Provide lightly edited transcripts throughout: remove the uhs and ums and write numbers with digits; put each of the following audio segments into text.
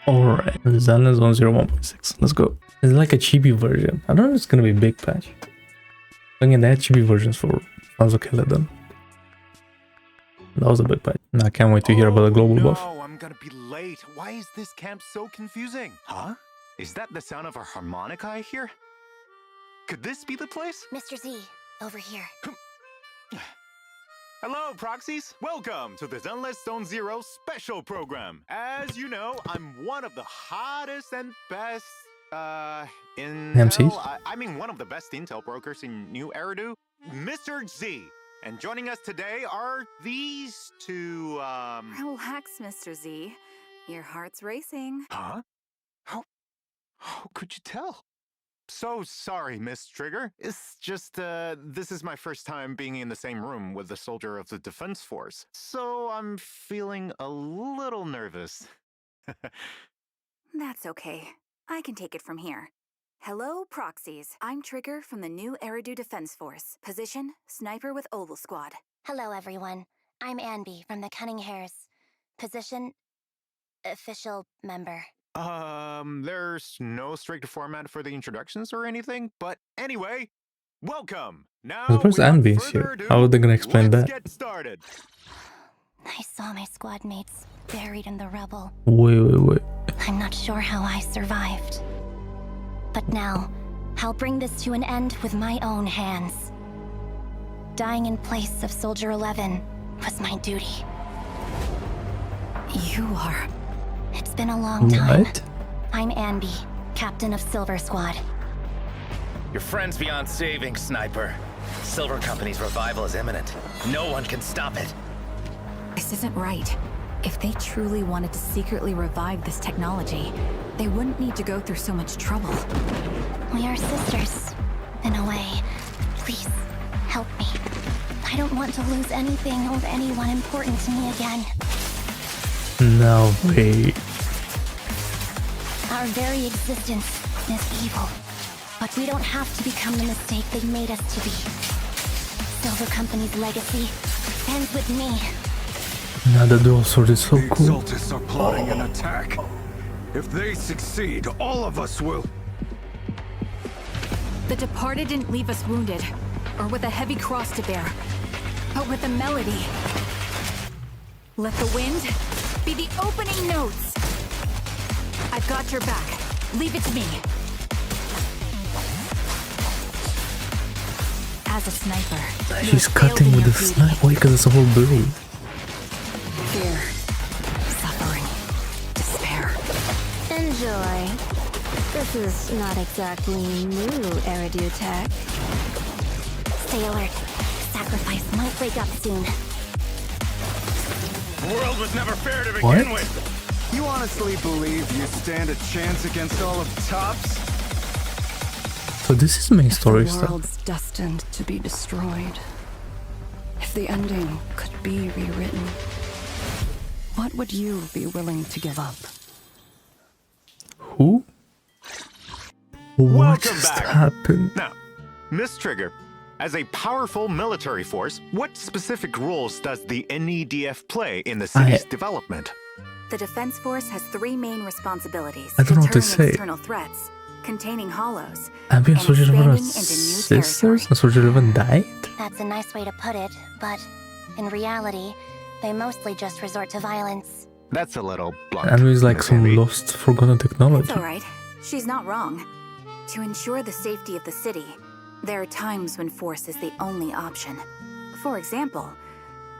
Alright, Zenless 101.6. Let's go. It's like a chibi version. I don't know if it's gonna be a big patch. Again, they had chibi versions for Killer then. That was a big patch. And I can't wait to hear about the global buff. No, I'm gonna be late. Why is this camp so confusing? Huh? Is that the sound of a harmonica I hear? Could this be the place? Mr. Z, over here. Hello, proxies. Welcome to the Zenless Zone Zero special program. As you know, I'm one of the hottest and best, MCs? I mean, one of the best intel brokers in New Eridu, Mr. Z. And joining us today are these two, Relax, Mr. Z. Your heart's racing. Huh? How could you tell? So sorry, Miss Trigger. It's just, this is my first time being in the same room with the soldier of the Defense Force. So I'm feeling a little nervous. That's okay. I can take it from here. Hello, proxies. I'm Trigger from the new Eridu Defense Force. Position, Sniper with Oval Squad. Hello, everyone. I'm Anby from the Cunning Hares. Position, official member. There's no strict format for the introductions or anything, but anyway, welcome. Now, Where's Anby here? How are they gonna explain that? Let's get started. I saw my squad mates buried in the rubble. Wait. I'm not sure how I survived. But now, I'll bring this to an end with my own hands. Dying in place of Soldier 11 was my duty. You are... It's been a long time. What? I'm Anby, captain of Silver Squad. Your friend's beyond saving, Sniper. Silver Company's revival is imminent. No one can stop it. This isn't right. If they truly wanted to secretly revive this technology, they wouldn't need to go through so much trouble. We are sisters, in a way. Please, help me. I don't want to lose anything or anyone important to me again. No way. Our very existence is evil. But we don't have to become the mistake they made us to be. Silver Company's legacy ends with me. Now the dual sword is so The cool. Exaltus are plotting an attack. If they succeed, all of us will. The Departed didn't leave us wounded, or with a heavy cross to bear, but with a melody. Let the wind be the opening notes. I've got your back. Leave it to me. As a sniper, you She's have failed cutting in with your the duty. sniper. Wait, because it's a whole blade. Fear, suffering, despair. Enjoy. This is not exactly new Eridu tech. Stay alert. Sacrifice might wake up soon. The world was never fair to begin What? with. You honestly believe you stand a chance against all of Tops? So this is main story The stuff. world's destined to be destroyed. If the ending could be rewritten, what would you be willing to give up? Who? What Welcome just back. happened? Now, Miss Trigger, as a powerful military force, what specific roles does the NEDF play in the city's development? The Defense Force has three main responsibilities: I don't know what to deterring say. external threats, containing hollows, Anby and Soldier 11 are expanding into new sisters? territory. And Soldier 11 died? That's a nice way to put it, but in reality, they mostly just resort to violence. That's a little blunt. Anby's like Miss some Anby. lost, forgotten technology. It's all right. She's not wrong. To ensure the safety of the city, there are times when force is the only option. For example,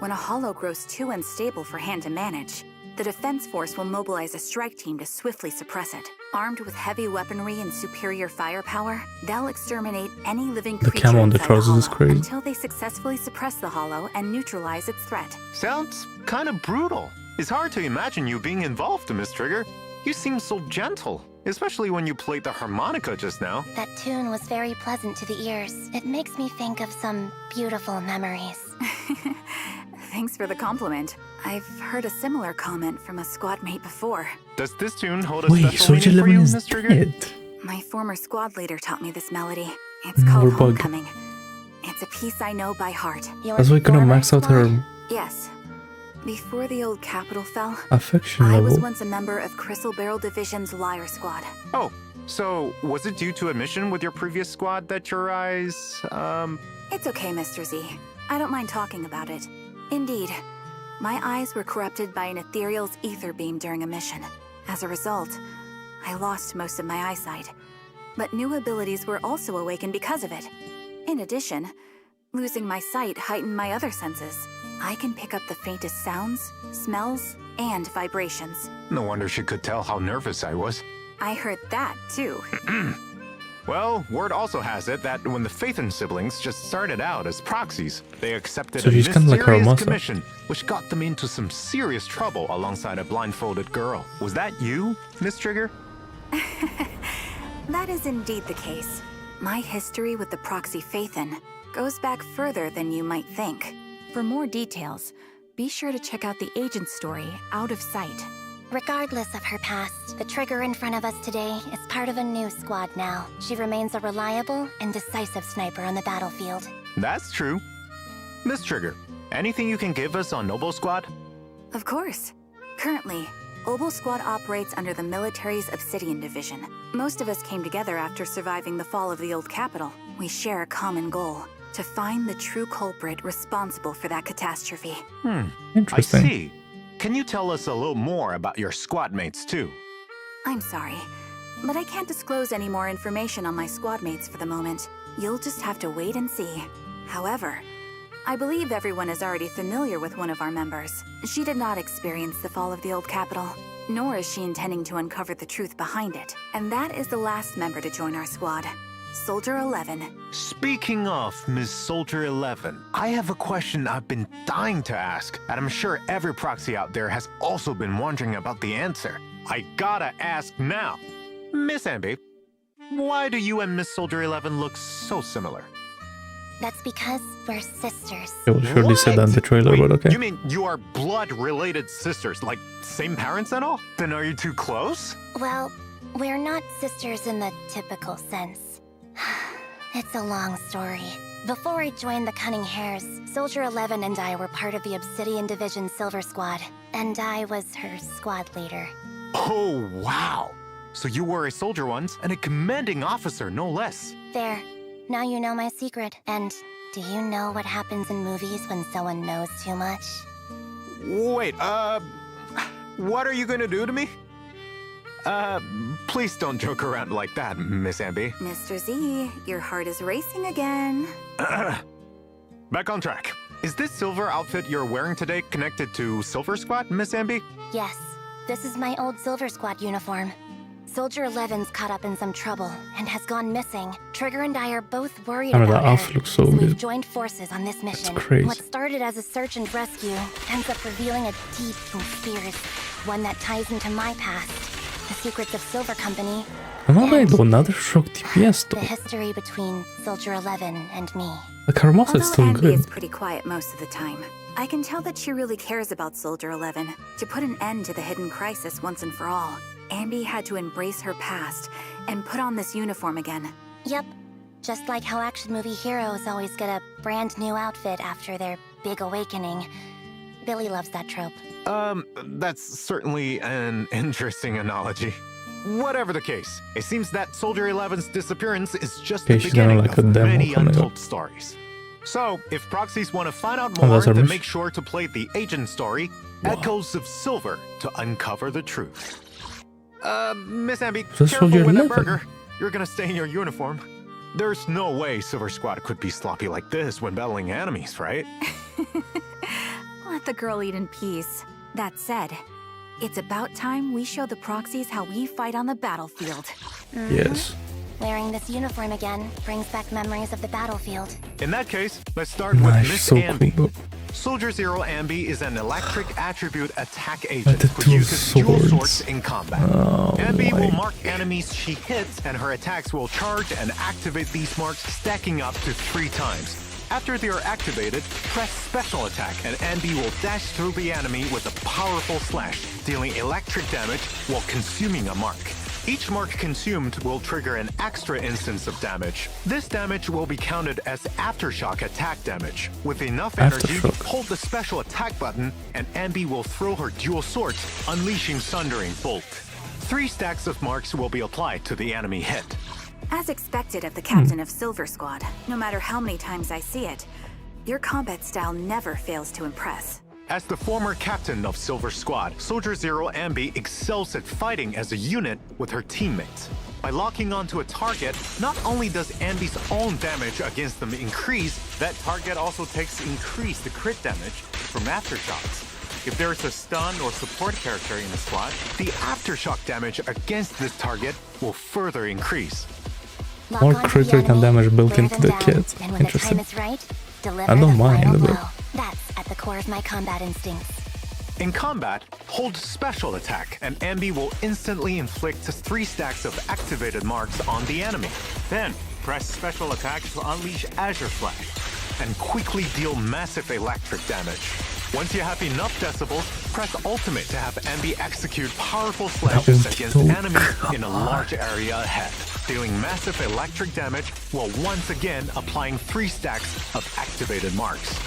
when a hollow grows too unstable for hand to manage, the Defense Force will mobilize a strike team to swiftly suppress it. Armed with heavy weaponry and superior firepower, they'll exterminate any living The creature camo on the inside trousers is hollow crazy. until they successfully suppress the hollow and neutralize its threat. Sounds kind of brutal. It's hard to imagine you being involved, Miss Trigger. You seem so gentle, especially when you played the harmonica just now. That tune was very pleasant to the ears. It makes me think of some beautiful memories. Thanks for the compliment. I've heard a similar comment from a squad mate before. Does this tune hold a Wait, special Soldier meaning for 11 you, is Miss Trigger? dead. My former squad leader taught me this melody. It's More called bug. Homecoming. It's a piece I know by heart. Your That's why I couldn't former max out squad? her. Yes. Before the old capital fell, Affection I was level. once a member of Crystal Barrel Division's Liar Squad. Oh, so was it due to a mission with your previous squad that your eyes, It's okay, Mr. Z. I don't mind talking about it. Indeed, my eyes were corrupted by an ethereal's ether beam during a mission. As a result, I lost most of my eyesight. But new abilities were also awakened because of it. In addition, losing my sight heightened my other senses. I can pick up the faintest sounds, smells, and vibrations. No wonder she could tell how nervous I was. I heard that, too. Well, word also has it that when the Phaethon siblings just started out as proxies, they accepted So a she's kinda like mysterious Hermosa. commission, which got them into some serious trouble alongside a blindfolded girl. Was that you, Miss Trigger? That is indeed the case. My history with the proxy Phaethon goes back further than you might think. For more details, be sure to check out the agent story, Out of Sight. Regardless of her past, the Trigger in front of us today is part of a new squad now. She remains a reliable and decisive sniper on the battlefield. That's true. Miss Trigger, anything you can give us on Noble Squad? Of course. Currently, Obel Squad operates under the military's Obsidian Division. Most of us came together after surviving the fall of the old capital. We share a common goal: to find the true culprit responsible for that catastrophe. I Interesting. see. Can you tell us a little more about your squad mates too? I'm sorry, but I can't disclose any more information on my squad mates for the moment. You'll just have to wait and see. However, I believe everyone is already familiar with one of our members. She did not experience the fall of the old capital, nor is she intending to uncover the truth behind it. And that is the last member to join our squad, Soldier 11. Speaking of Miss Soldier 11, I have a question I've been dying to ask, and I'm sure every proxy out there has also been wondering about the answer. I gotta ask now. Miss Ambi, why do you and Miss Soldier 11 look so similar? That's because we're sisters. They will surely say that in the trailer, Wait, but okay. You mean you are blood-related sisters, like same parents and all? Then are you too close? Well, we're not sisters in the typical sense. It's a long story. Before I joined the Cunning Hares, Soldier 11 and I were part of the Obsidian Division Silver Squad, and I was her squad leader. Oh, wow. So you were a soldier once, and a commanding officer, no less. There. Now you know my secret. And do you know what happens in movies when someone knows too much? Wait, what are you gonna do to me? Please don't joke around like that, Miss Ambi. Mr. Z, your heart is racing again. Back on track. Is this silver outfit you're wearing today connected to Silver Squad, Miss Ambi? Yes. This is my old Silver Squad uniform. Soldier 11's caught up in some trouble and has gone missing. Trigger and I are both worried I mean, about that outfit her. looks so we've good. joined forces on this mission. crazy. What started as a search and rescue ends up revealing a deep conspiracy, one that ties into my past, the secrets of Silver Company, Kanada är då another shock TPS the though. history between Soldier 11 and me. Like Hermosa is Although still Ambi is good. pretty quiet most of the time, I can tell that she really cares about Soldier 11. To put an end to the hidden crisis once and for all, Ambi had to embrace her past and put on this uniform again. Yep. Just like how action movie heroes always get a brand new outfit after their big awakening. Billy loves that trope. That's certainly an interesting analogy. Whatever the case, it seems that Soldier 11's disappearance is just Okay, the she's gonna beginning like a of demo many coming up. untold stories. So, if proxies want to find out Oh, more, that's our then mission. make sure to play the agent story, Echoes of Silver, to uncover the truth. Miss Ambi, That's careful Soldier with that 11. burger. You're gonna stay in your uniform. There's no way Silver Squad could be sloppy like this when battling enemies, right? Let the girl eat in peace. That said, it's about time we show the proxies how we fight on the battlefield. Yes. Wearing this uniform again brings back memories of the battlefield. In that case, let's start with Nice, Miss so Ambi. cool. Soldier Zero Ambi is an electric attribute attack Like agent the who two uses dual swords. swords in combat. Oh Ambi will my- mark enemies she hits, and her attacks will charge and activate these marks, stacking up to 3 times. After they are activated, press special attack, and Ambi will dash through the enemy with a powerful slash, dealing electric damage while consuming a mark. Each mark consumed will trigger an extra instance of damage. This damage will be counted as aftershock attack damage. With enough energy, Aftershock. hold the special attack button and Ambi will throw her dual swords, unleashing Sundering Bolt. 3 stacks of marks will be applied to the enemy hit. As expected of the captain of Silver Squad, no matter how many times I see it, your combat style never fails to impress. As the former captain of Silver Squad, Soldier Zero Ambi excels at fighting as a unit with her teammates. By locking onto a target, not only does Ambi's own damage against them increase, that target also takes increased crit damage from aftershocks. If there is a stun or support character in the squad, the aftershock damage against this target will further increase. Lock More onto crit the rate and enemy, damage built wear into them the down, kit. and when the time Interesting. is right, deliver I don't the mind final a bit. blow. That's at the core of my combat instincts. In combat, hold special attack, and Ambi will instantly inflict 3 stacks of activated marks on the enemy. Then, press special attack to unleash Azure Flash, and quickly deal massive electric damage. Once you have enough decibels, press ultimate to have Ambi execute powerful slashes against enemies in a large area ahead, dealing massive electric damage while once again applying 3 stacks of activated marks.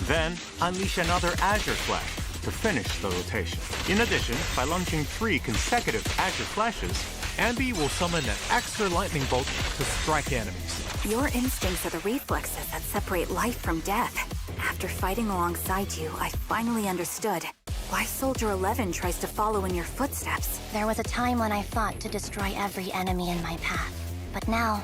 Then, unleash another Azure Flash to finish the rotation. In addition, by launching 3 consecutive Azure Flashes, Ambi will summon an extra lightning bolt to strike enemies. Your instincts are the reflexes that separate life from death. After fighting alongside you, I finally understood why Soldier 11 tries to follow in your footsteps. There was a time when I fought to destroy every enemy in my path. But now,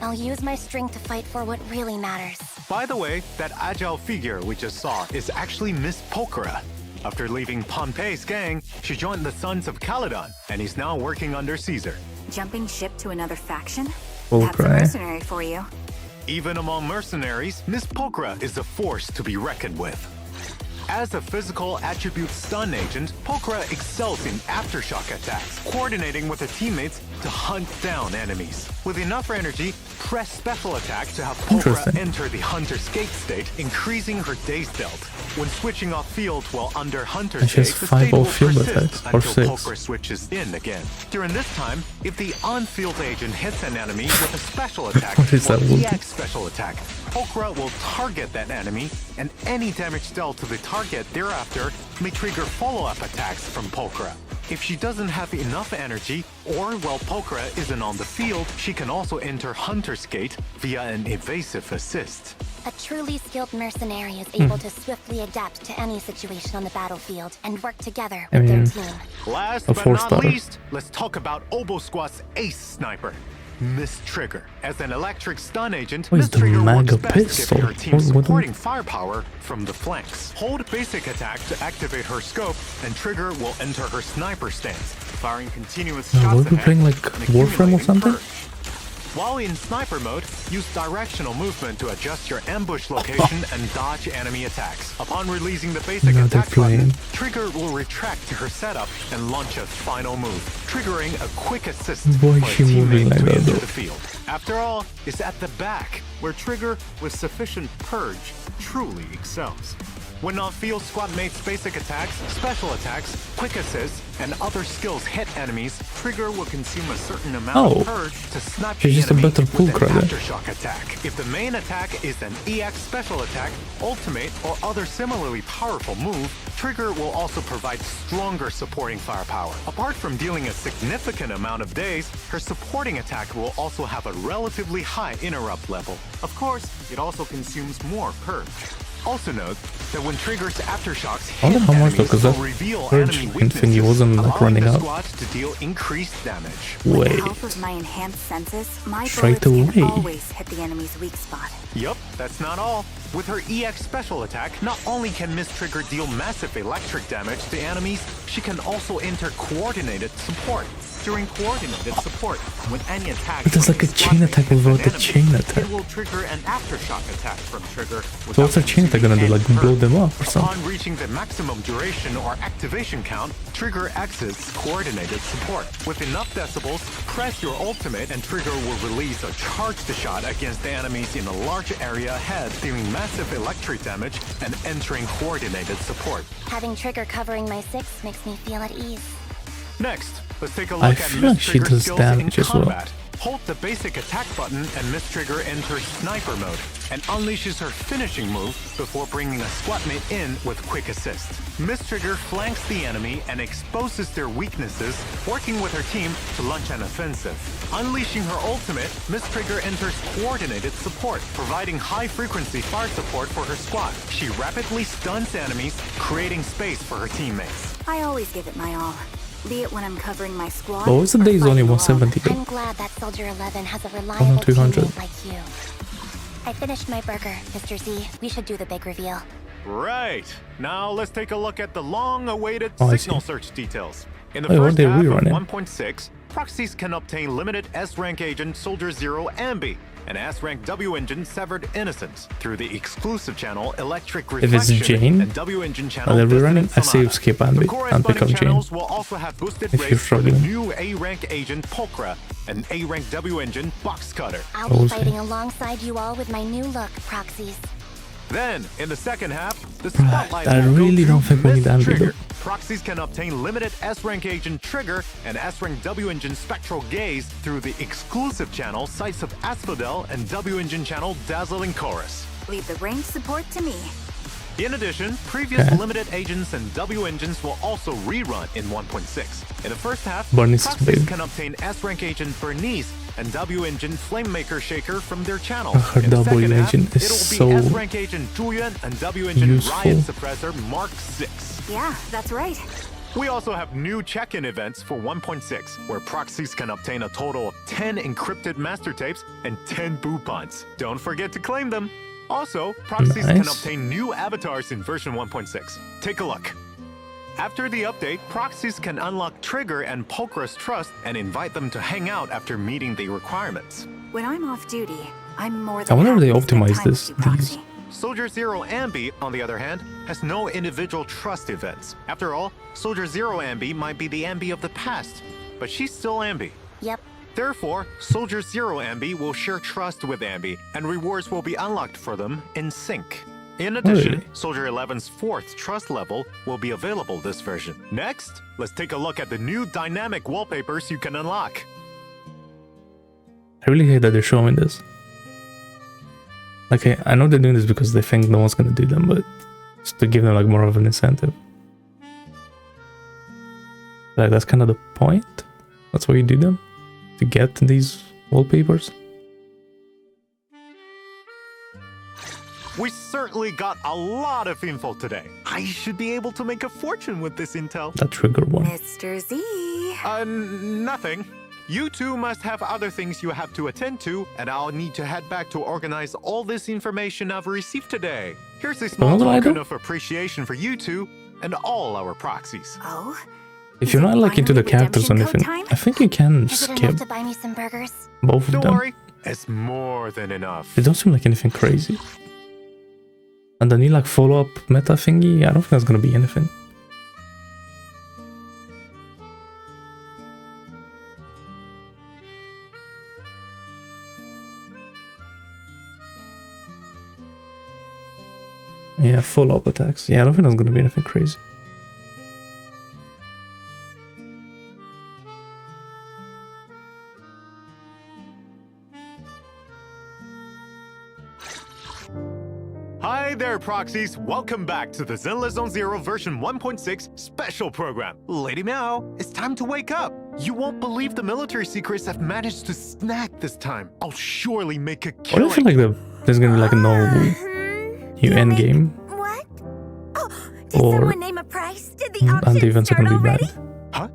I'll use my strength to fight for what really matters. By the way, that agile figure we just saw is actually Miss Pokora. After leaving Pompey's gang, she joined the Sons of Caledon and is now working under Caesar. Jumping ship to another faction? Oh, That's a cry. mercenary for you. Even among mercenaries, Miss Pokora is a force to be reckoned with. As a physical attribute stun agent, Pokora excels in aftershock attacks, coordinating with her teammates to hunt down enemies. With enough energy, press special attack to have Pokora Interesting. enter the Hunter's Gate state, increasing her days dealt. When switching off field while under Hunter's And she Gate, has the 5 state will off-field persist attacks, or until 6. Pokora switches in again. During this time, if the on-field agent hits an enemy with a special attack What is or that ulti? EX special attack, Pokora will target that enemy, and any damage dealt to the target thereafter may trigger follow-up attacks from Pokora. If she doesn't have enough energy, or while Pokora isn't on the field, she can also enter Hunter's Gate via an evasive assist. A truly skilled mercenary is able to swiftly adapt to any situation on the battlefield and work together I with mean, their team. Last A but force not starter. least, let's talk about Obo Squad's ace sniper, Miss Trigger. As an electric stun agent, What is Miss the Trigger works mega best pistol? giving her team What do- supporting firepower from the flanks. Hold basic attack to activate her scope, and Trigger will enter her sniper stance, firing continuous Now, shots were we ahead playing like and Warframe or accumulating something? perks. While in sniper mode, use directional movement to adjust your ambush location and dodge enemy attacks. Upon releasing the basic Now they're attack button, playing. Trigger will retract to her setup and launch a final move, triggering a quick assist Why for is a she moving teammate like to that, enter though? the field. After all, it's at the back where Trigger, with sufficient purge, truly excels. When on-field squad mates' basic attacks, special attacks, quick assists, and other skills hit enemies, Trigger will consume a certain amount Oh. of purge to snipe She's the just a enemy better with pulcra an then. aftershock attack. If the main attack is an EX special attack, ultimate, or other similarly powerful move, Trigger will also provide stronger supporting firepower. Apart from dealing a significant amount of days, her supporting attack will also have a relatively high interrupt level. Of course, it also consumes more purge. Also note that when Trigger's aftershocks I wonder hit how much, enemies, though, 'cause will that reveal purge enemy thingy weaknesses, wasn't, like, allowing running the out. squad to deal increased damage. With Wait. the help of my enhanced senses, my Straight bullets can away. always hit the enemy's weak spot. Yup, that's not all. With her EX special attack, not only can Miss Trigger deal massive electric damage to enemies, she can also enter coordinated support. During coordinated support, when any attack But there's from like a a squad chain mate attack hits without an the enemy, chain attack. It will trigger an aftershock attack from Trigger. So what's her chain attack gonna do? Like blow them up or something? Upon reaching the maximum duration or activation count, Trigger exits coordinated support. With enough decibels, press your ultimate and Trigger will release a charged shot against the enemies in a large area ahead, dealing massive electric damage and entering coordinated support. Having Trigger covering my 6 makes me feel at ease. Next, Let's take a I look at feel like Miss she Trigger's does skills in damage as well. combat. Hold the basic attack button and Miss Trigger enters sniper mode and unleashes her finishing move before bringing a squadmate in with quick assist. Miss Trigger flanks the enemy and exposes their weaknesses, working with her team to launch an offensive. Unleashing her ultimate, Miss Trigger enters coordinated support, providing high-frequency fire support for her squad. She rapidly stuns enemies, creating space for her teammates. I always give it my all, be it when I'm covering my squad. But what's the or days only fighting alone. 170 though? I'm glad that Soldier 11 has a reliable 200. teammate like you. I finished my burger, Mr. Z. We should do the big reveal. Right. Now let's take a look at the long-awaited Oh, I signal see. search details. In the Wait, what first they half of rerunning? 1.6, proxies can obtain limited S-rank agent Soldier Zero Ambi and S-rank W engine Severed Innocence through the exclusive channel Electric If it's Reflection Jane, and W engine channel are they Dissonant rerunning? I say Sonata. skip The Ambi and pick corresponding up Jane. channels will also have boosted If you're rates for the struggling. new A-rank agent Pulcra and A-rank W engine Box Cutter. I'll be Okay. fighting alongside you all with my new look, proxies. Then, in the second half, the spotlight I will go really to don't think we Miss need Ambi Trigger. though. Proxies can obtain limited S-rank agent Trigger and S-rank W engine Spectral Gaze through the exclusive channel Sights of Asphodel and W engine channel Dazzling Chorus. Leave the range support to me. In addition, previous Okay. limited agents and W engines will also rerun in 1.6. In the first half, Bernice is proxies big. can obtain S-rank agent Bernice and W engine Flamemaker Shaker from their channel. Her In the W second half, agent is it'll be so S-rank agent Zhuyuan and W engine useful. Riot Suppressor Mark 6. Yeah, that's right. We also have new check-in events for 1.6, where proxies can obtain a total of 10 encrypted master tapes and 10 boopons. Don't forget to claim them. Also, proxies can Nice. obtain new avatars in version 1.6. Take a look. After the update, proxies can unlock Trigger and Pulcra's trust and invite them to hang out after meeting the requirements. When I'm off duty, I'm more I than wonder if they happy to spend optimize time this. with you, Proxy. Soldier Zero Ambi, on the other hand, has no individual trust events. After all, Soldier Zero Ambi might be the Ambi of the past, but she's still Ambi. Yep. Therefore, Soldier Zero Ambi will share trust with Ambi, and rewards will be unlocked for them in sync. In addition, Really? Soldier 11's 4th trust level will be available this version. Next, let's take a look at the new dynamic wallpapers you can unlock. I really hate that they're showing this. Like, I know they're doing this because they think no one's gonna do them, but just to give them like more of an incentive. Like, that's kind of the point. That's why you do them, to get these wallpapers. We certainly got a lot of info today. I should be able to make a fortune with this intel. That trigger one. Mr. Z. Nothing. You two must have other things you have to attend to, and I'll need to head back to organize all this information I've received today. Here's a small What do I token do? of appreciation for you two and all our proxies. Oh? If Is you're it not like into the finally characters or redemption anything, code time? I think you can Is it enough skip to buy me some burgers? both of Don't them. worry, it's more than enough. They don't seem like anything crazy. And the new like follow-up meta thingy, I don't think that's gonna be anything. Yeah, follow-up attacks. Yeah, I don't think that's gonna be anything crazy. Hi there, proxies. Welcome back to the Zenless Zone Zero version 1.6 special program. Lady Meow, it's time to wake up. You won't believe the military secrets I've managed to snag this time. I'll surely make a Why do killing. I feel like there's gonna be like a no new endgame? What? Oh, did Or- someone name a price? Did the And auction the events are start gonna be already? bad. Huh?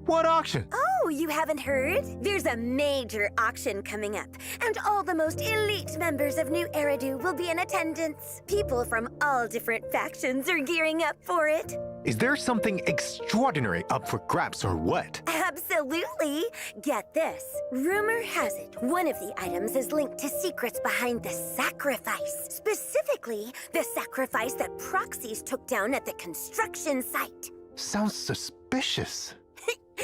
What auction? Oh, you haven't heard? There's a major auction coming up, and all the most elite members of New Eridu will be in attendance. People from all different factions are gearing up for it. Is there something extraordinary up for grabs or what? Absolutely. Get this. Rumor has it, one of the items is linked to secrets behind the sacrifice. Specifically, the sacrifice that proxies took down at the construction site. Sounds suspicious.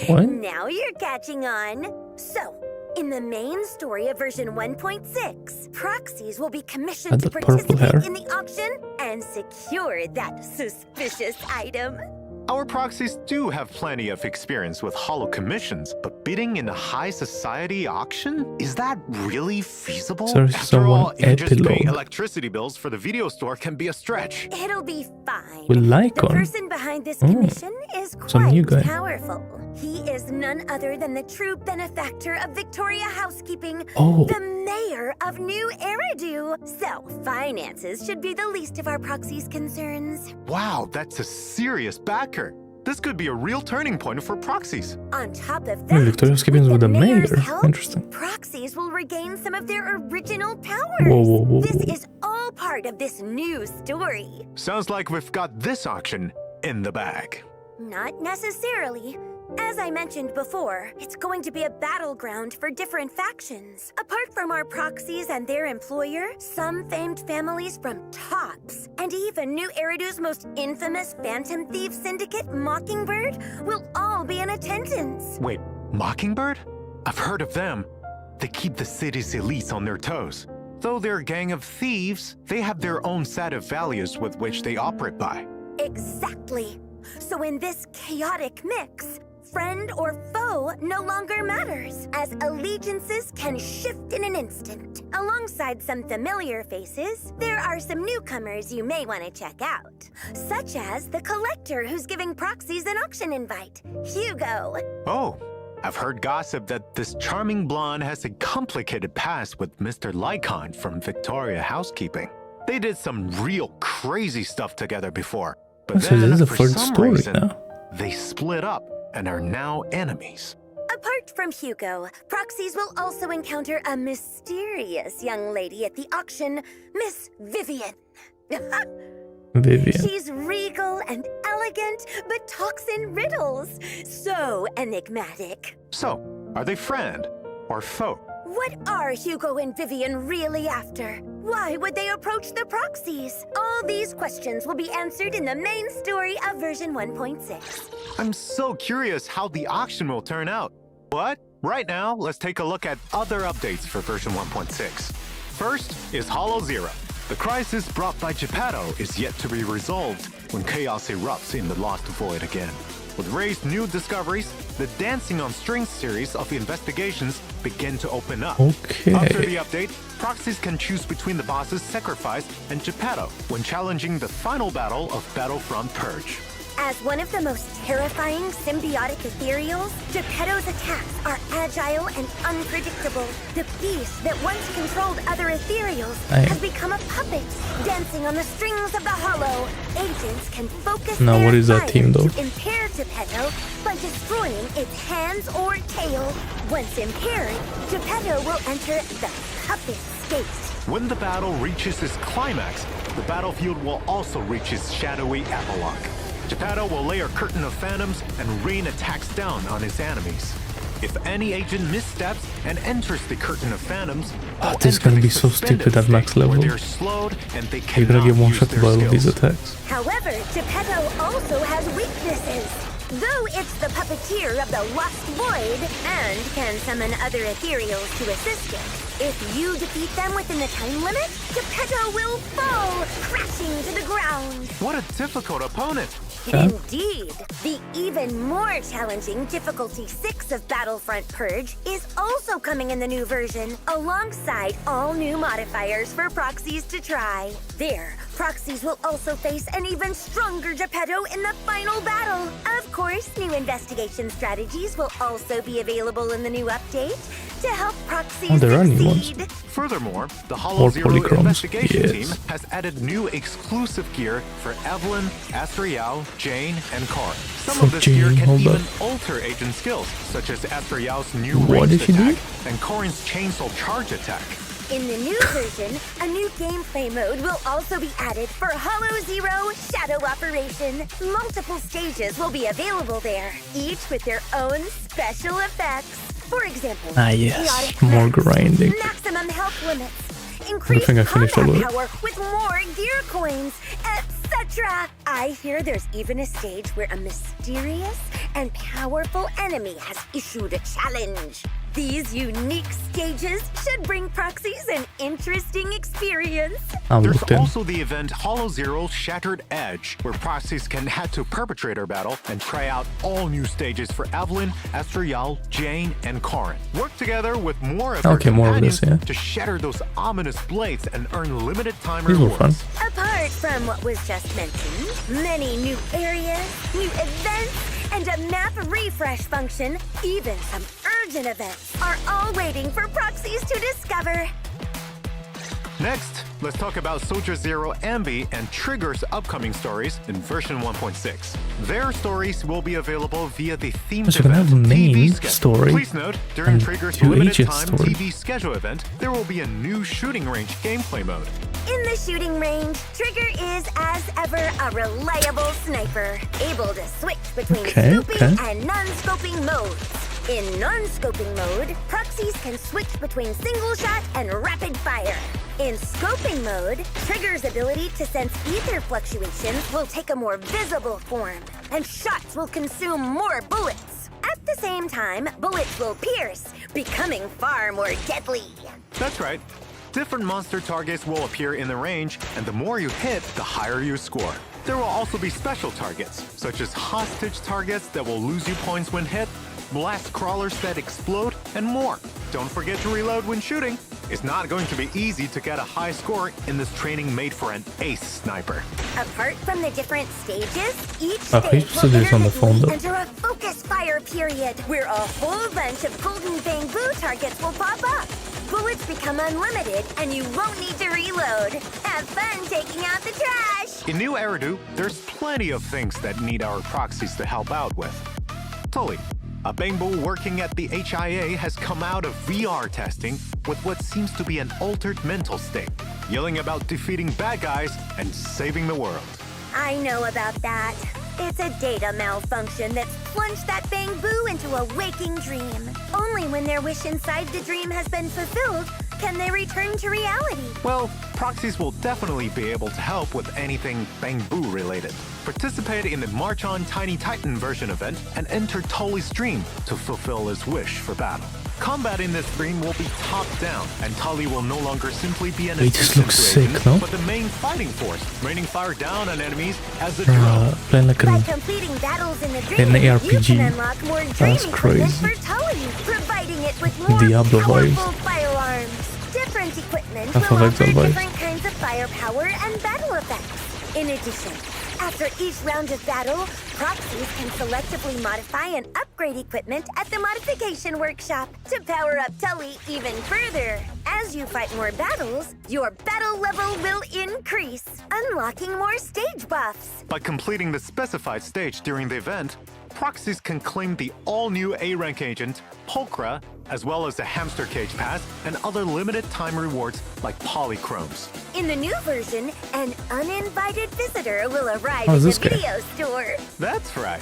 What? Now you're catching on. So, in the main story of version 1.6, proxies will be commissioned And to the purple participate hair. in the auction and secure that suspicious item. Our proxies do have plenty of experience with holo commissions, but bidding in a high society auction? Is that really feasible? Sorry, After all, even just paying epilogue. electricity bills for the video store can be a stretch. It'll be fine. With The Lycon. person behind this commission is some new guy. quite powerful. He is none other than the true benefactor of Victoria Housekeeping, Oh. the mayor of New Eridu. So, finances should be the least of our proxies' concerns. Wow, that's a serious backer. This could be a real turning point for proxies. On top of Yeah, that, Victoria Housekeeping is with the mayor's mayor. help, Interesting. proxies will regain some of their original powers. Whoa, whoa, whoa, This whoa. is all part of this new story. Sounds like we've got this auction in the bag. Not necessarily. As I mentioned before, it's going to be a battleground for different factions. Apart from our proxies and their employer, some famed families from Tops, and even New Eridu's most infamous phantom thief syndicate, Mockingbird, will all be in attendance. Wait, Mockingbird? I've heard of them. They keep the city's elites on their toes. Though they're a gang of thieves, they have their own set of values with which they operate by. Exactly. So in this chaotic mix, friend or foe no longer matters, as allegiances can shift in an instant. Alongside some familiar faces, there are some newcomers you may want to check out, such as the collector who's giving proxies an auction invite, Hugo. Oh, I've heard gossip that this charming blonde has a complicated past with Mr. Lycon from Victoria Housekeeping. They did some real crazy stuff together before, but So then this is a for third some story reason, now. they split up and are now enemies. Apart from Hugo, proxies will also encounter a mysterious young lady at the auction, Miss Vivian. Vivian. She's regal and elegant, but talks in riddles. So enigmatic. So, are they friend or foe? What are Hugo and Vivian really after? Why would they approach the proxies? All these questions will be answered in the main story of version 1.6. I'm so curious how the auction will turn out. But right now, let's take a look at other updates for version 1.6. First is Hollow Zero. The crisis brought by Geppetto is yet to be resolved when chaos erupts in the Lost Void again. With Ray's new discoveries, the Dancing on Strings series of investigations begin to open up. Okay. After the update, proxies can choose between the boss's Sacrifice and Geppetto when challenging the final battle of Battlefront Purge. As one of the most terrifying symbiotic ethereals, Geppetto's attacks are agile and unpredictable. The beast that once controlled other ethereals has become a puppet, dancing on the strings of the hollow. Agents can focus Now, their what is that fire team, though? to impair Geppetto by destroying its hands or tail. Once impaired, Geppetto will enter the puppet state. When the battle reaches its climax, the battlefield will also reach its shadowy epilogue. Geppetto will lay a curtain of phantoms and rain attacks down on his enemies. If any agent missteps and enters the curtain of phantoms, Oh, this is gonna be so stupid at max level. They're slowed and they You're gonna cannot get one use shot their by all of these skills. attacks. However, Geppetto also has weaknesses. Though it's the puppeteer of the Lost Void and can summon other ethereals to assist it, if you defeat them within the time limit, Geppetto will fall, crashing to the ground. What a difficult opponent! Indeed. The even more challenging Difficulty 6 of Battlefront Purge is also coming in the new version, alongside all new modifiers for proxies to try. There, proxies will also face an even stronger Geppetto in the final battle. Of course, new investigation strategies will also be available in the new update to help proxies there are new ones. succeed. Furthermore, the Hollow More Zero polychromes, investigation yes. team has added new exclusive gear for Evelyn, Astriel, Jane, and Corin. Some of Fuck this gear Jane, can hold even up. alter agent skills, such as Astriel's new What ranged did she do? attack and Corin's chainsaw charge attack. In the new version, a new gameplay mode will also be added for Hollow Zero Shadow Operation. Multiple stages will be available there, each with their own special effects. For example, Yes, chaotic more threats, grinding. maximum health limits, increased think I finished all of combat it. power with more gear coins, etc. I hear there's even a stage where a mysterious and powerful enemy has issued a challenge. These unique stages should bring proxies an interesting experience. There's also the event Hollow Zero's Shattered Edge, where proxies can head to Perpetrator Battle and try out all new stages for Evelyn, Estrella, Jane, and Corin. Work together with more of their companions to shatter those ominous blades and earn limited time rewards. Apart from what was just mentioned, many new areas, new events, and a map refresh function, even some urgent events, are all waiting for proxies to discover. Next, let's talk about Soldier Zero Ambi and Trigger's upcoming stories in version 1.6. Their stories will be available via the themed event TV schedule. Please note, during Trigger's limited time TV schedule event, there will be a new shooting range gameplay mode. In the shooting range, Trigger is, as ever, a reliable sniper, able to switch between scoping and non-scoping modes. In non-scoping mode, proxies can switch between single shot and rapid fire. In scoping mode, Trigger's ability to sense ether fluctuations will take a more visible form, and shots will consume more bullets. At the same time, bullets will pierce, becoming far more deadly. That's right. Different monster targets will appear in the range, and the more you hit, the higher you score. There will also be special targets, such as hostage targets that will lose you points when hit, blast crawlers that explode, and more. Don't forget to reload when shooting. It's not going to be easy to get a high score in this training made for an ace sniper. Apart from the different stages, each stage will enter a focus fire period, where a whole bunch of golden bamboo targets will pop up. Bullets become unlimited, and you won't need to reload. Have fun taking out the trash! In New Eridu, there's plenty of things that need our proxies to help out with. Tully, a bamboo working at the HIA, has come out of VR testing with what seems to be an altered mental state, yelling about defeating bad guys and saving the world. I know about that. It's a data malfunction that's plunged that bamboo into a waking dream. Only when their wish inside the dream has been fulfilled can they return to reality. Well, proxies will definitely be able to help with anything bamboo related. Participate in the March On Tiny Titan version event and enter Tully's stream to fulfill his wish for battle. Combat in this stream will be top-down, and Tully will no longer simply be an assistant to agents, but the main fighting force, raining fire down on enemies as a drone. By completing battles in the dream, you can unlock more dream equipment for Tully, providing it with more powerful firearms. Different equipment will offer different kinds of firepower and battle effects. In addition, after each round of battle, proxies can selectively modify and upgrade equipment at the modification workshop to power up Tully even further. As you fight more battles, your battle level will increase, unlocking more stage buffs. By completing the specified stage during the event, proxies can claim the all-new A-rank agent, Pulchra, as well as the Hamster Cage Pass and other limited-time rewards like polychromes. In the new version, an uninvited visitor will arrive in the video store. That's right.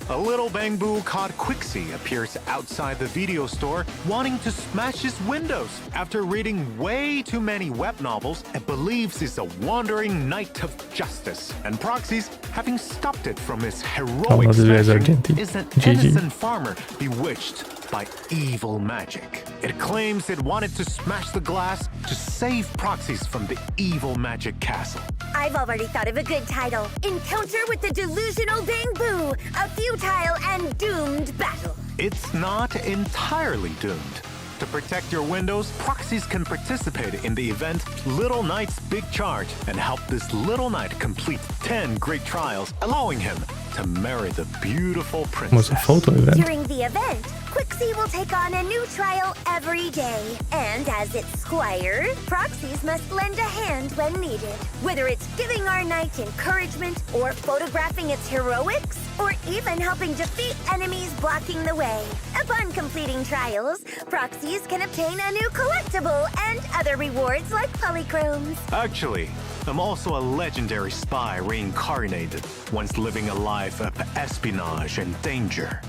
A little bamboo called Quixie appears outside the video store wanting to smash his windows after reading way too many web novels and believes he's a wandering knight of justice. And proxies, having stopped it from his heroic smashing, is an innocent farmer bewitched by evil magic. It claims it wanted to smash the glass to save proxies from the evil magic castle. I've already thought of a good title. Encounter with the Delusional Bamboo, a futile and doomed battle. It's not entirely doomed. To protect your windows, proxies can participate in the event Little Knight's Big Charge and help this little knight complete 10 great trials, allowing him to marry the beautiful princess. It was a photo event. During the event, Quixie will take on a new trial every day. And as its squire, proxies must lend a hand when needed. Whether it's giving our knight encouragement, or photographing its heroics, or even helping defeat enemies blocking the way. Upon completing trials, proxies can obtain a new collectible and other rewards like polychromes. Actually, I'm also a legendary spy reincarnated, once living a life of espionage and danger.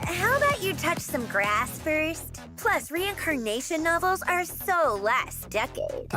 How about you touch some grass first? Plus, reincarnation novels are so last decade.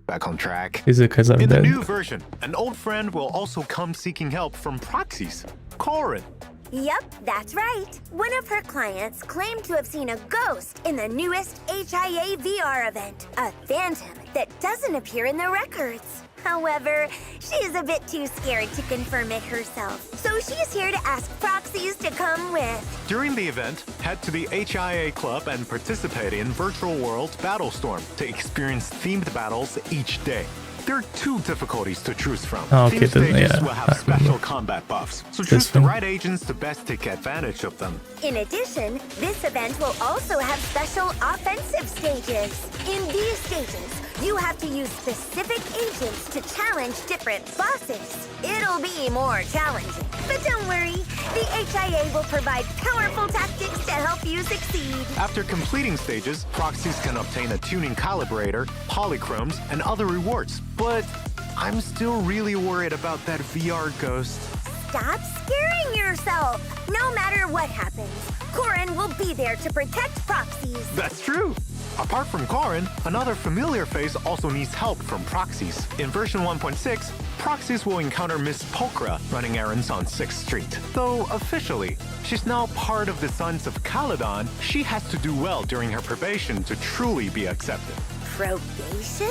Back on track. Is it because I'm In dead? the new version, an old friend will also come seeking help from proxies. Corin, Yep, that's right. One of her clients claimed to have seen a ghost in the newest HIA VR event, a phantom that doesn't appear in the records. However, she is a bit too scared to confirm it herself, so she's here to ask proxies to come with. During the event, head to the HIA Club and participate in Virtual World Battlestorm to experience themed battles each day. There are 2 difficulties to choose from. Oh, okay, Theme stages yeah, will have special combat buffs, so choose the right agents to best take advantage of them. In addition, this event will also have special offensive stages. In these stages, you have to use specific agents to challenge different bosses. It'll be more challenging. But don't worry, the HIA will provide powerful tactics to help you succeed. After completing stages, proxies can obtain a tuning calibrator, polychromes, and other rewards. But I'm still really worried about that VR ghost. Stop scaring yourself! No matter what happens, Corin will be there to protect proxies. That's true! Apart from Corin, another familiar face also needs help from proxies. In version 1.6, proxies will encounter Miss Polkra running errands on 6th Street. Though officially, she's now part of the Sons of Caledon, she has to do well during her probation to truly be accepted. Probation?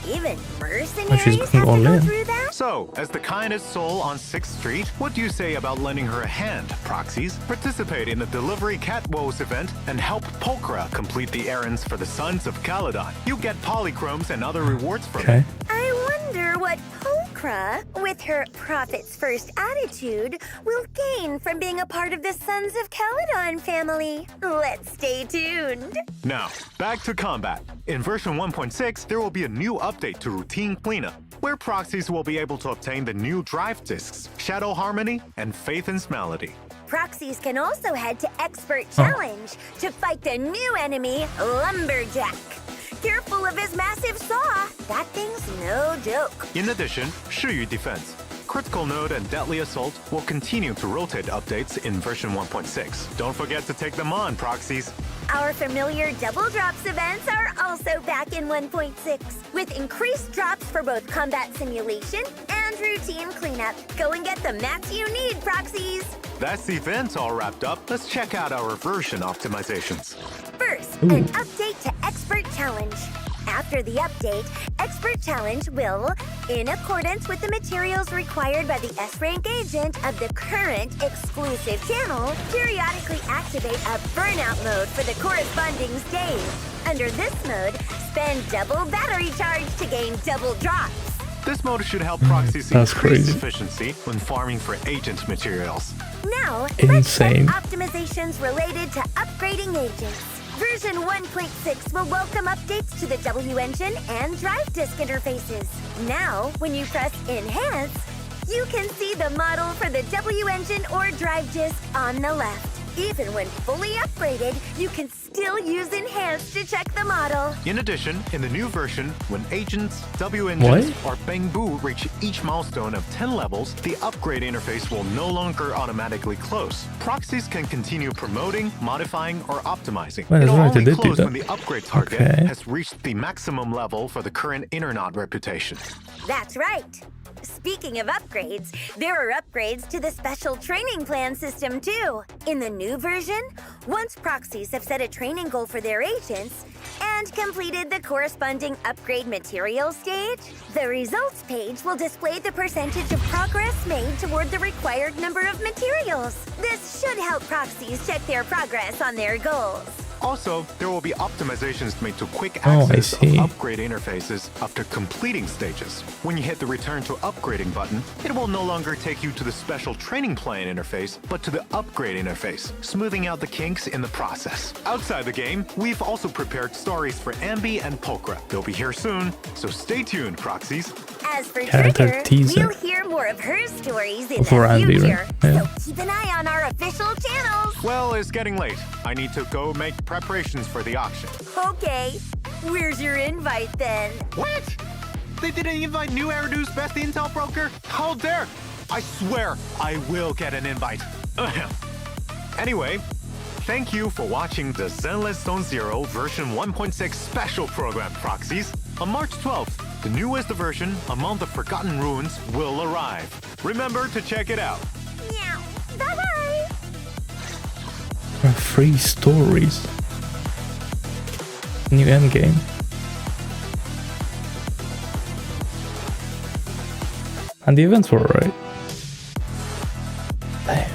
Even mercenaries she's have going to all go in. through that? So, as the kindest soul on 6th Street, what do you say about lending her a hand, proxies? Participate in the Delivery Cat Woes event and help Polkra complete the errands for the Sons of Caledon. You get polychromes and other rewards from it. I wonder what Polkra, with her profits first attitude, will gain from being a part of the Sons of Caledon family. Let's stay tuned. Now, back to combat. In version 1.6, there will be a new update to routine cleanup, where proxies will be able to obtain the new drive discs, Shadow Harmony, and Faithen's Melody. Proxies can also head to Expert Challenge to fight the new enemy, Lumberjack. Careful of his massive saw. That thing's no joke. In addition, Shiyu Defense, Critical Node, and Deadly Assault will continue to rotate updates in version 1.6. Don't forget to take them on, proxies. Our familiar double drops events are also back in 1.6, with increased drops for both combat simulation and routine cleanup. Go and get the mats you need, proxies. That's the event all wrapped up. Let's check out our version optimizations. First, an update to Expert Challenge. After the update, Expert Challenge will, in accordance with the materials required by the S-Rank agent of the current exclusive channel, periodically activate a burnout mode for the corresponding stage. Under this mode, spend double battery charge to gain double drops. This mode should help proxies That's increase crazy. efficiency when farming for agent materials. Now, let's check Insane. optimizations related to upgrading agents. Version 1.6 will welcome updates to the W engine and drive disk interfaces. Now, when you press Enhance, you can see the model for the W engine or drive disk on the left. Even when fully upgraded, you can still use Enhance to check the model. In addition, in the new version, when agents, W engines, or Bangbu reach each milestone of 10 levels, the upgrade interface will no longer automatically close. Proxies can continue promoting, modifying, or optimizing. Well, It'll that's right, they only did do close that. when the upgrade target Okay. has reached the maximum level for the current Internet reputation. That's right. Speaking of upgrades, there are upgrades to the special training plan system too. In the new version, once proxies have set a training goal for their agents and completed the corresponding upgrade material stage, the results page will display the percentage of progress made toward the required number of materials. This should help proxies check their progress on their goals. Also, there will be optimizations made to quick Oh, I access of see. upgrade interfaces after completing stages. When you hit the return to upgrading button, it will no longer take you to the special training plan interface, but to the upgrade interface, smoothing out the kinks in the process. Outside the game, we've also prepared stories for Ambi and Polkra. They'll be here soon, so stay tuned, proxies. As for Character Trigger, teaser. we'll hear more of her stories in For the Andy, future. right? Yeah. So keep an eye on our official channels. Well, it's getting late. I need to go make preparations for the auction. Okay, where's your invite then? What? They didn't invite New Eridu's best intel broker? How dare! I swear I will get an invite. Ahem. Anyway, thank you for watching the Zenless Zone Zero version 1.6 special program, proxies. On March 12th, the newest version, Among the Forgotten Ruins, will arrive. Remember to check it out. Meow. Bye-bye. 3 stories. New Endgame. And the events were alright. Damn.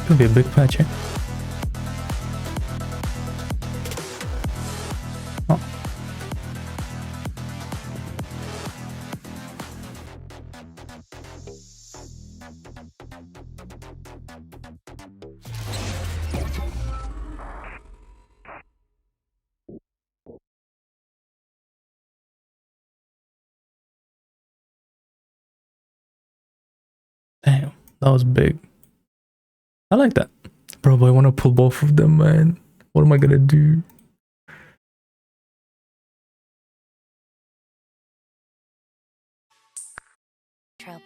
Could be a big patch, eh? Oh. Damn, that was big. I like that. Bro, but I want to pull both of them, man. What am I gonna do? Trope.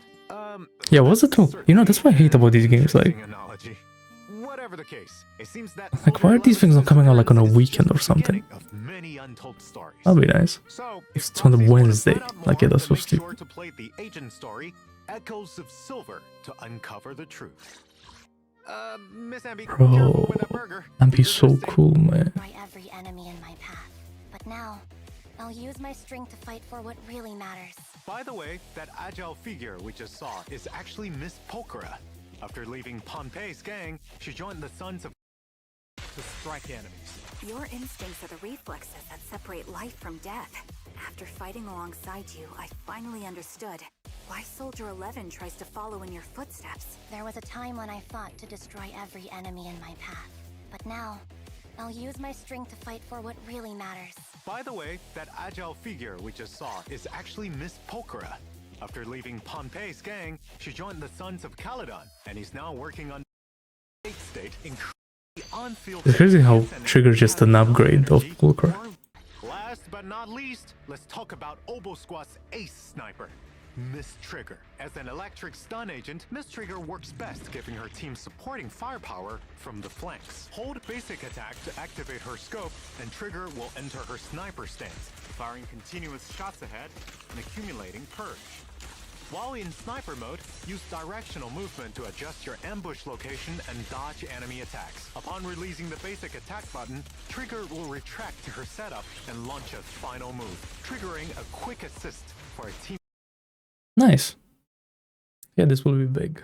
Yeah, what's the talk? You know, that's what I hate about these games. Like, Whatever the case, it seems that like why are these things not coming out like on a weekend or something? That'd be nice. It's on the Wednesday, like it was supposed to. To play the agent story, Echoes of Silver, to uncover the truth. Miss Ambi, careful with that burger. That'd be so cool, man. Destroy every enemy in my path. But now, I'll use my strength to fight for what really matters. By the way, that agile figure we just saw is actually Miss Pokora. After leaving Pompey's gang, she joined the Sons of to strike enemies. Your instincts are the reflexes that separate life from death. After fighting alongside you, I finally understood why Soldier 11 tries to follow in your footsteps. There was a time when I fought to destroy every enemy in my path. But now, I'll use my strength to fight for what really matters. By the way, that agile figure we just saw is actually Miss Pokora. After leaving Pompey's gang, she joined the Sons of Caledon, and is now working on state on-field. It's crazy how Trigger's just an upgrade of Pulcra. Last but not least, let's talk about Obo Squad's ace sniper, Miss Trigger. As an electric stun agent, Miss Trigger works best giving her team supporting firepower from the flanks. Hold basic attack to activate her scope, and Trigger will enter her sniper stance, firing continuous shots ahead and accumulating purge. While in sniper mode, use directional movement to adjust your ambush location and dodge enemy attacks. Upon releasing the basic attack button, Trigger will retract to her setup and launch a final move, triggering a quick assist for a team. Nice. Yeah, this will be big.